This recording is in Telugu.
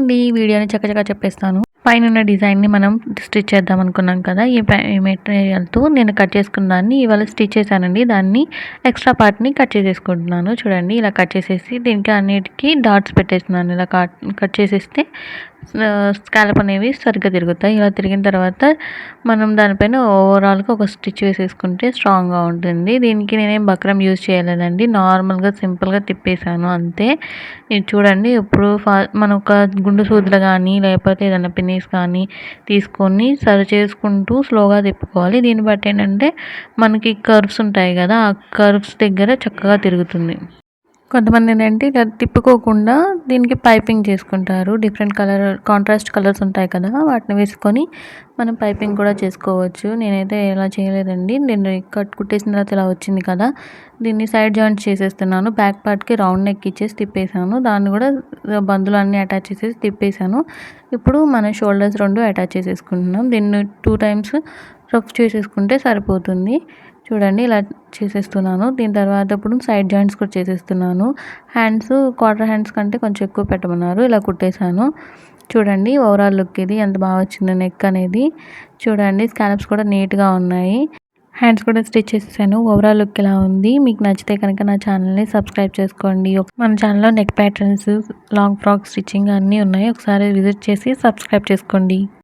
అండి, ఈ వీడియోని చకచకా చెప్పేస్తాను. పైనున్న డిజైన్‌ని మనం స్టిచ్ చేద్దాం అనుకున్నాం కదా! ఈ మెటీరియల్‌తో నేను కట్ చేసుకున్న దాన్ని ఇవాళ స్టిచ్ చేశానండి. దాన్ని ఎక్స్ట్రా పార్ట్‌ని కట్ చేసేసుకుంటున్నాను. చూడండి ఇలా కట్ చేసేసి దీనికి అన్నిటికి డాట్స్ పెట్టేస్తున్నాను. ఇలా కట్ చేసేస్తే స్కాలప్ అనేవి సరిగ్గా తిరుగుతాయి. ఇలా తిరిగిన తర్వాత మనం దానిపైన ఓవరాల్‌గా ఒక స్టిచ్ వేసేసుకుంటే స్ట్రాంగ్‌గా ఉంటుంది. దీనికి నేనేం బక్రం యూజ్ చేయలేదండి. నార్మల్‌గా సింపుల్‌గా తిప్పేసాను అంతే. ఇది చూడండి ఇప్పుడు మనం ఒక గుండు సూదులు గానీ, లేకపోతే ఏదైనా పిన్నీస్ కానీ తీసుకొని సరి చేసుకుంటూ స్లోగా తిప్పుకోవాలి. దీన్ని బట్టి ఏంటంటే మనకి కర్వ్స్ ఉంటాయి కదా! ఆ కర్వ్స్ దగ్గర చక్కగా తిరుగుతుంది. కొంతమంది ఏంటంటే ఇలా తిప్పుకోకుండా దీనికి పైపింగ్ చేసుకుంటారు. డిఫరెంట్ కాంట్రాస్ట్ కలర్స్ ఉంటాయి కదా! వాటిని వేసుకొని మనం పైపింగ్ కూడా చేసుకోవచ్చు. నేనైతే ఇలా చేయలేదండి. నేను కుట్టేసిన తర్వాత ఇలా వచ్చింది కదా! దీన్ని సైడ్ జాయింట్స్ చేసేస్తున్నాను. బ్యాక్ పార్ట్‌కి రౌండ్ నెక్ ఇచ్చేసి తిప్పేసాను. దాన్ని కూడా బందులు అన్నీ అటాచ్ చేసేసి తిప్పేసాను. ఇప్పుడు మన షోల్డర్స్ 2 అటాచ్ చేసేసుకుంటున్నాం. దీన్ని 2 టైమ్స్ రఫ్ చేసేసుకుంటే సరిపోతుంది. చూడండి ఇలా చేసేస్తున్నాను. దీని తర్వాత ఇప్పుడు సైడ్ జాయింట్స్ కూడా చేసేస్తున్నాను. హ్యాండ్స్ క్వార్టర్ హ్యాండ్స్ కంటే కొంచెం ఎక్కువ పెట్టమన్నారు. ఇలా కుట్టేసాను. చూడండి ఓవరాల్ లుక్ ఇది ఎంత బాగా వచ్చిందో నెక్ అనేది. చూడండి స్కాలప్స్ కూడా నీట్‌గా ఉన్నాయి. హ్యాండ్స్ కూడా స్టిచ్ చేసేసాను. ఓవరాల్ లుక్ ఇలా ఉంది. మీకు నచ్చితే కనుక నా ఛానల్‌ని సబ్స్క్రైబ్ చేసుకోండి. మన ఛానల్‌లో neck patterns, long frock stitching అన్నీ ఉన్నాయి. ఒకసారి విజిట్ చేసి సబ్స్క్రైబ్ చేసుకోండి.